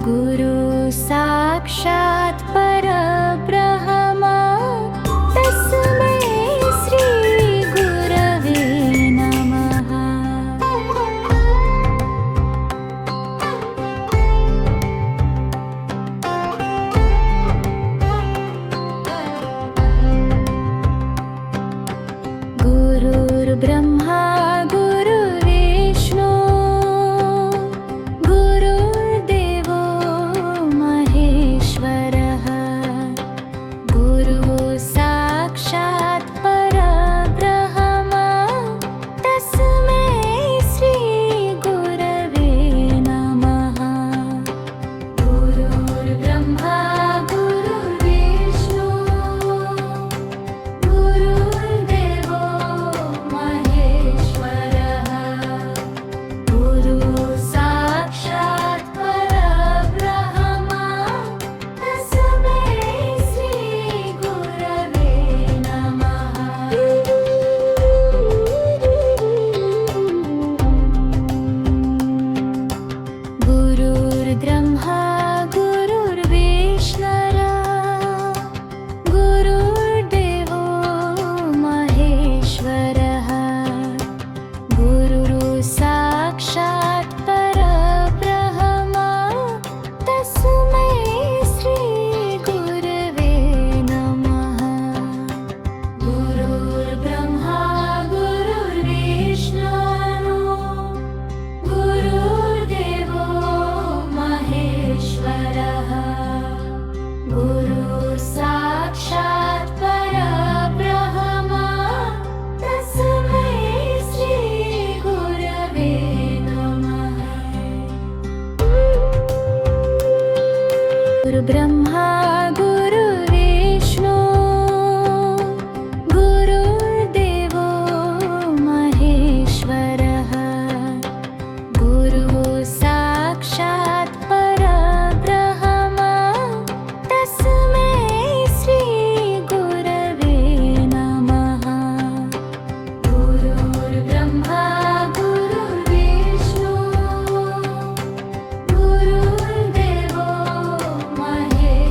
गुरु साक्षात् परब्रह्म तस्मै श्री गुरवे नमः। गुरुर्ब्रह्मा गुरुर्विष्णु गुरुर्देवो महेश्वरः गुरुः साक्षात् परब्रह्म तस्मै श्री गुरवे नमः। गुरुर्ब्रह्मा गुरुर्विष्णु गुरुर्देवो महेश्वरः गुरुः साक्षात् परब्रह्म तस्मै श्री गुरवे नमः। गुरुर्ब्रह्मा गुरुर्विष्णुः गुरुर्देवो महेश्वरः गुरुः साक्षात् परब्रह्म तस्मै श्री गुरवे नमः। गुरुर्ब्रह्मा गुरुर्विष्णुः गुरुर्देवो महेश्वरः गुरुः साक्षात् परब्रह्म तस्मै श्री गुरवे नमः। गुरुर्ब्रह्मा गुरुर्विष्णु गुरुर्देवो महेश्वरः गुरुः साक्षात् परब्रह्म तस्मै श्री गुरवे नमः। गुरुर्ब्रह्मा गुरुर्विष्णु गुरुर्देवो महेश्वरः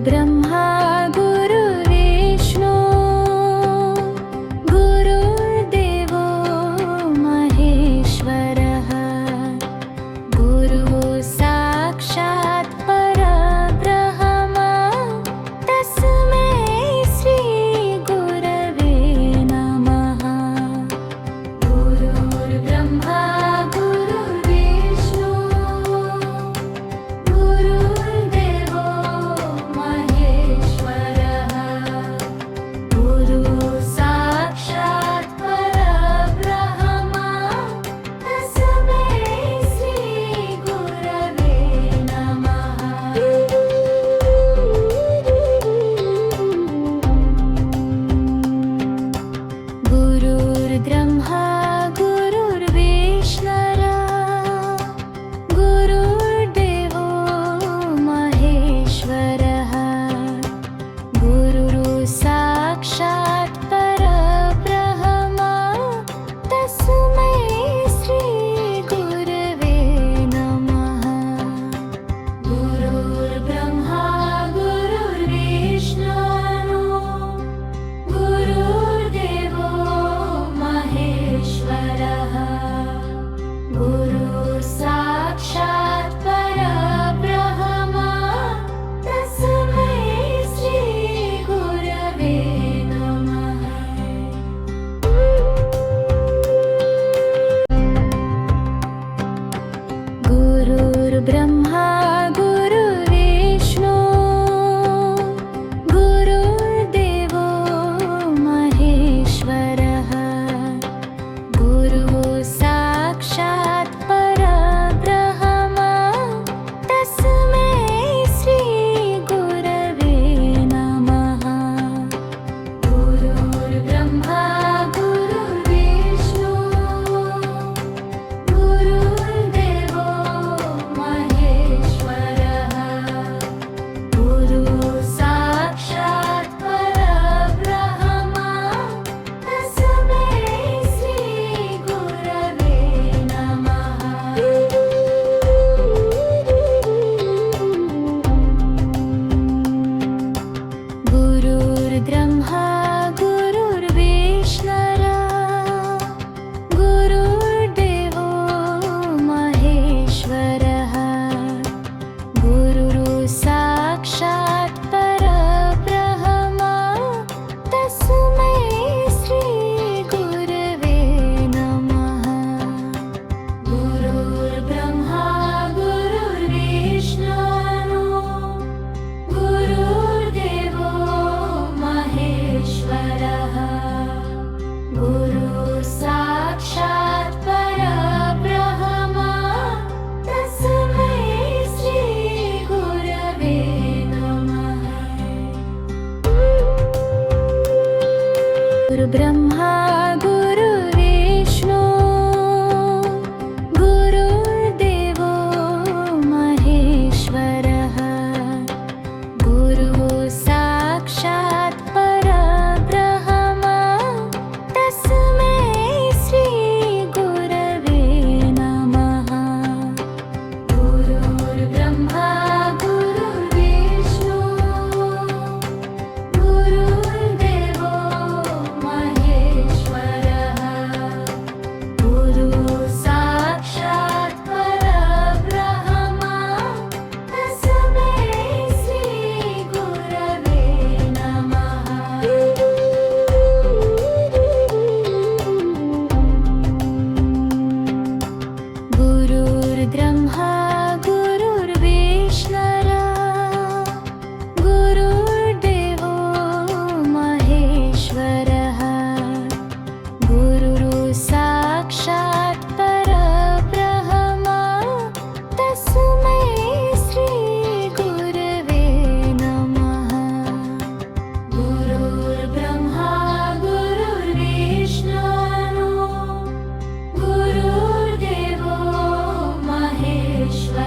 गुरुर्ब्रह्मा गुरुर्विष्णु गुरुर्देवो महेश्वरः गुरुः साक्षात् परब्रह्म तस्मै श्री गुरवे नमः। गुरुर्ब्रह्मा गुरुर्विष्णु गुरुर्देवो महेश्वरः गुरुः साक्षात् परब्रह्म तस्मै श्री गुरवे नमः। गुरुर्ब्रह्मा गुरुर्विष्णु गुरुर्देवो महेश्वरः गुरुः साक्षात् परब्रह्म तस्मै श्री गुरवे नमः। गुरुर्ब्रह्मा गुरुर्विष्णु गुरुर्देवो महेश्वरः गुरुः साक्षात् परब्रह्म तस्मै श्री गुरवे नमः। गुरुर्ब्रह्मा गुरुर्विष्णु गुरुर्देवो महेश्वरः गुरुः साक्षात् परब्रह्म तस्मै श्री गुरवे नमः। गुरुर्ब्रह्मा गुरुर्विष्णु गुरुर्देवो महेश्वरः गुरुः साक्षात् परब्रह्म तस्मै श्री गुरवे नमः। गुरुर्ब्रह्मा गुरुर्विष्णु गुरुर्देवो महेश्वरः गुरुः साक्षात् परब्रह्म तस्मै श्री गुरवे नमः। गुरुर्ब्रह्मा गुरुर्विष्णु गुरुर्देवो महेश्वरः गुरुः साक्षात् परब्रह्म तस्मै श्री गुरवे नमः। गुरुर्ब्रह्मा गुरुर्विष्णु गुरुर्देवो महेश्वरः गुरुः साक्षात् परब्रह्म तस्मै श्री गुरवे नमः। गुरुर्ब्रह्मा गुरुर्विष्णु गुरुर्देवो महेश्वरः गुरुः साक्षात् परब्रह्म तस्मै श्री गुरवे नमः। गुरुर्ब्रह्मा गुरुर्विष्णु गुरुर्देवो महेश्वरः गुरुः साक्षात् परब्रह्म तस्मै श्री गुरवे नमः। गुरुर्ब्रह्मा गुरुर्विष्णु गुरुर्देवो महेश्वरः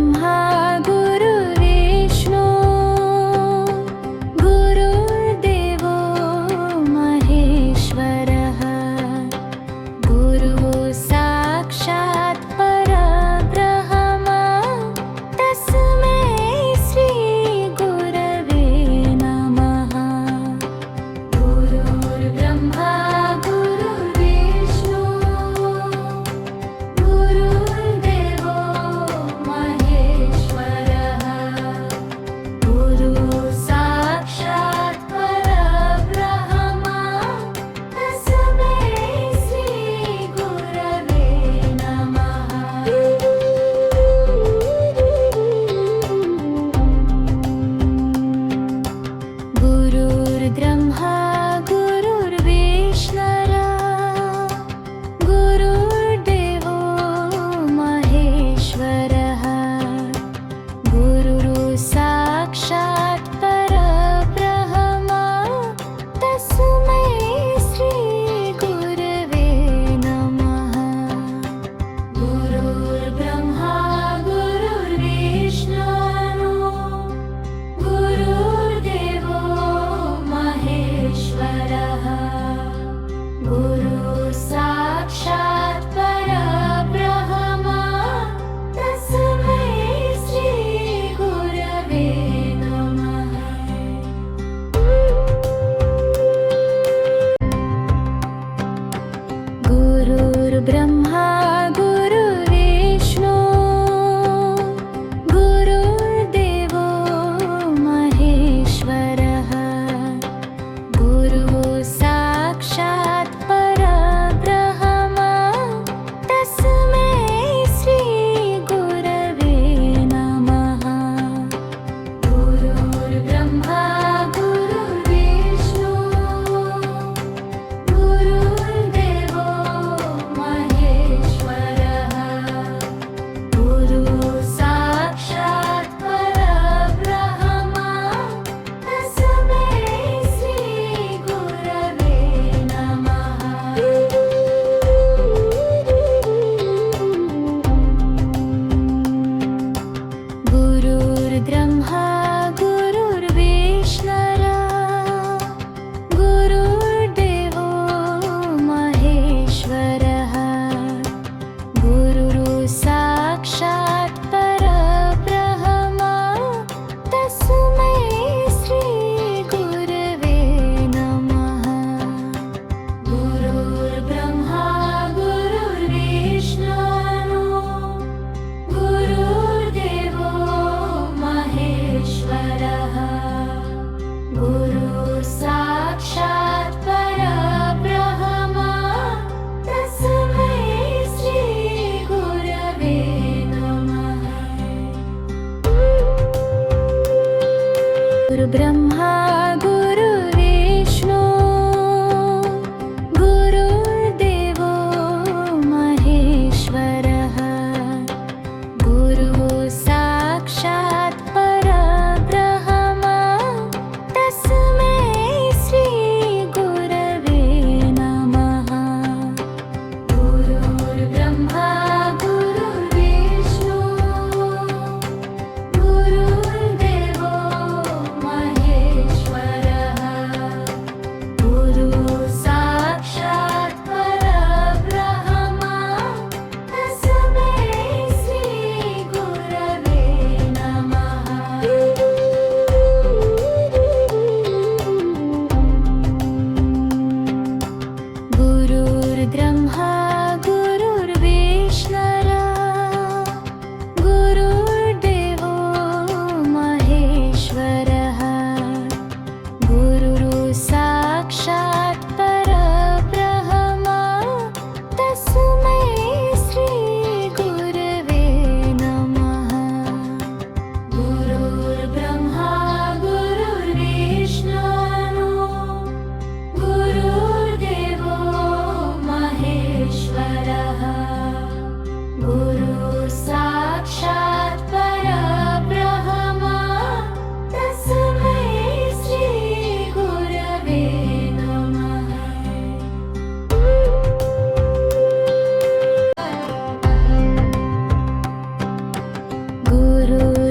गुरुर्ब्रह्मा गुरुर्विष्णु गुरुर्देवो महेश्वरः गुरुः साक्षात् परब्रह्म तस्मै श्री गुरवे नमः गुरुर्ब्रह्मा गुरुर्विष्णु गुरुर्देवो महेश्वरः गुरुः साक्षात् परब्रह्म तस्मै श्री गुरवे नमः गुरुर्ब्रह्मा गुरुर्विष्णु गुरुर्देवो महेश्वरः गुरुः साक्षात् परब्रह्म तस्मै श्री गुरवे नमः गुरुर्ब्रह्मा गुरुर्विष्णु गुरुर्देवो महेश्वरः गुरुः साक्षात् परब्रह्म तस्मै श्री गुरवे नमः गुरुर्ब्रह्मा गुरुर्विष्णु गुरुर्देवो महेश्वरः गुरुः साक्षात् परब्रह्म तस्मै श्री गुरवे नमः गुरुर्ब्रह्मा गुरुर्विष्णु गुरुर्देवो महेश्वरः गुरुः साक्षात् परब्रह्म तस्मै श्री गुरवे नमः गुरुर्ब्रह्मा गुरुर्विष्णु गुरुर्देवो महेश्वरः गुरुः साक्षात् परब्रह्म तस्मै श्री गुरवे नमः गुरुर्ब्रह्मा गुरुर्विष्णु गुरुर्देवो महेश्वरः गुरुः साक्षात् परब्रह्म तस्मै श्री गुरवे नमः गुरुर्ब्रह्मा गुरुर्विष्णु गुरुर्देवो महेश्वरः गुरुः साक्षात् परब्रह्म तस्मै श्री गुरवे नमः गुरुर्ब्रह्मा गुरुर्विष्णु गुरुर्देवो महेश्वरः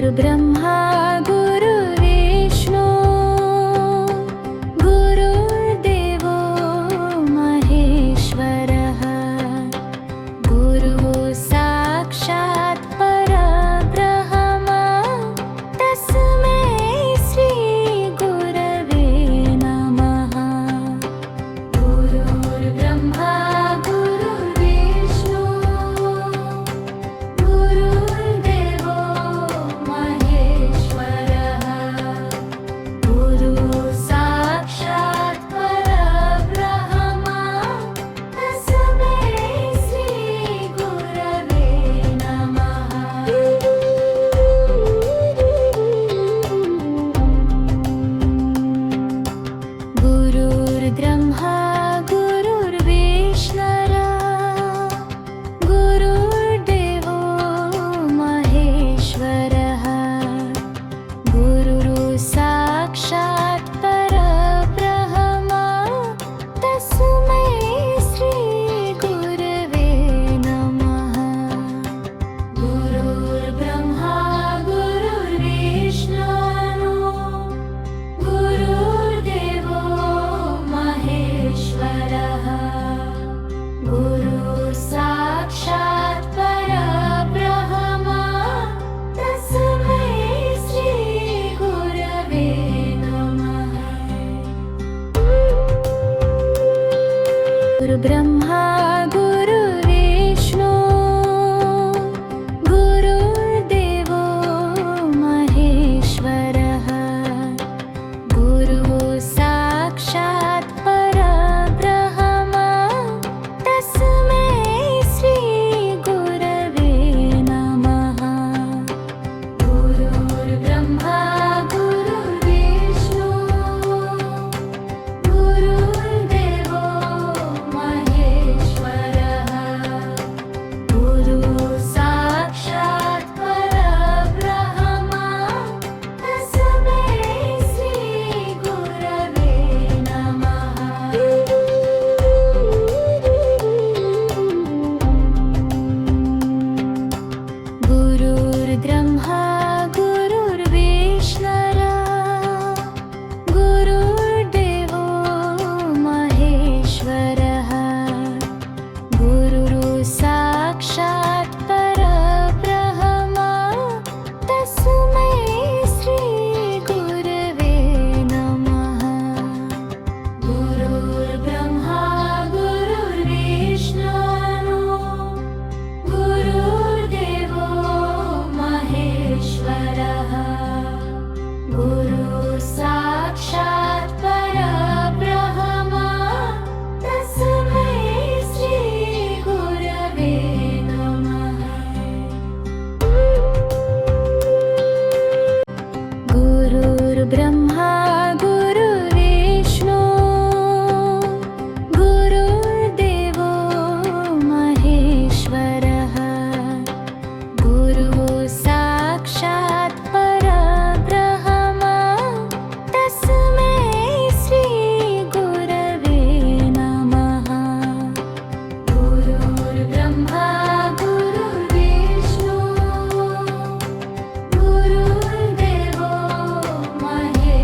गुरुर्ब्रह्मा गुरुर्विष्णु गुरुर्देवो महेश्वरः गुरुः साक्षात् परब्रह्म तस्मै श्री गुरवे नमः गुरुर्ब्रह्मा गुरुर्विष्णु गुरुर्देवो महेश्वरः गुरुः साक्षात् परब्रह्म तस्मै श्री गुरवे नमः गुरुर्ब्रह्मा गुरुर्विष्णुः गुरुर्देवो महेश्वरः गुरुः साक्षात् परब्रह्म तस्मै श्री गुरवे नमः गुरुर्ब्रह्मा गुरुर्विष्णुः गुरुर्देवो महेश्वरः गुरुः साक्षात् परब्रह्म तस्मै श्री गुरवे नमः गुरुर्ब्रह्मा गुरुर्विष्णु गुरुर्देवो महेश्वरः गुरुः साक्षात् परब्रह्म तस्मै श्री गुरवे नमः गुरुर्ब्रह्मा गुरुर्विष्णु गुरुर्देवो महेश्वरः गुरुः साक्षात् परब्रह्म तस्मै श्री गुरवे नमः गुरुर्ब्रह्मा गुरुर्विष्णुः गुरुर्देवो महेश्वरः गुरुः साक्षात् परब्रह्म तस्मै श्री गुरवे नमः गुरुर्ब्रह्मा गुरुर्विष्णुः गुरुर्देवो महेश्वरः गुरुः साक्षात् परब्रह्म तस्मै श्री गुरवे नमः गुरुर्ब्रह्मा गुरुर्विष्णु गुरुर्देवो महेश्वरः गुरुः साक्षात् परब्रह्म तस्मै श्री गुरवे नमः गुरुर्ब्रह्मा गुरुर्विष्णु गुरुर्देवो महेश्वरः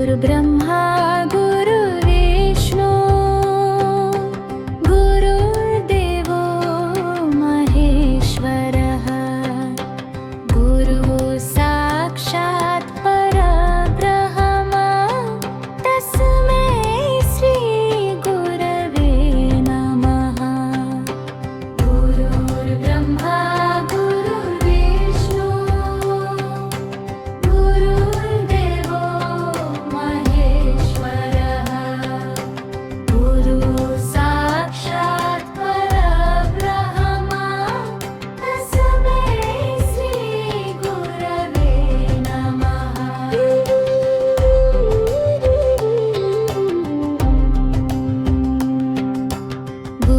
गुरुर्ब्रह्मा गुरुर्विष्णु गुरुर्देवो महेश्वरः गुरुः साक्षात् परब्रह्म तस्मै श्री गुरवे नमः गुरुर्ब्रह्मा गुरुर्विष्णु गुरुर्देवो महेश्वरः गुरुः साक्षात् परब्रह्म तस्मै श्री गुरवे नमः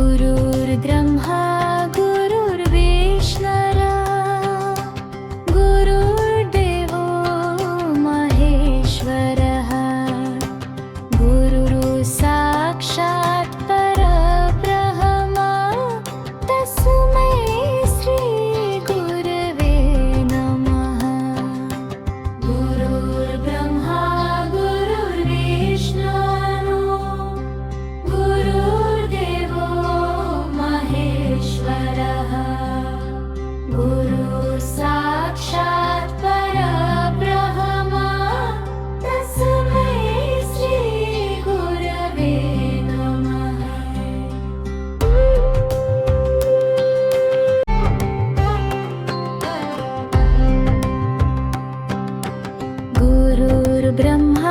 गुरुर्ब्रह्मा गुरुर्विष्णुः गुरुर्देवो महेश्वरः गुरुः साक्षात् परब्रह्म तस्मै श्री गुरवे नमः गुरुर्ब्रह्मा गुरुर्विष्णुः गुरुर्देवो महेश्वरः गुरुः साक्षात् परब्रह्म तस्मै श्री गुरवे नमः गुरुर्ब्रह्मा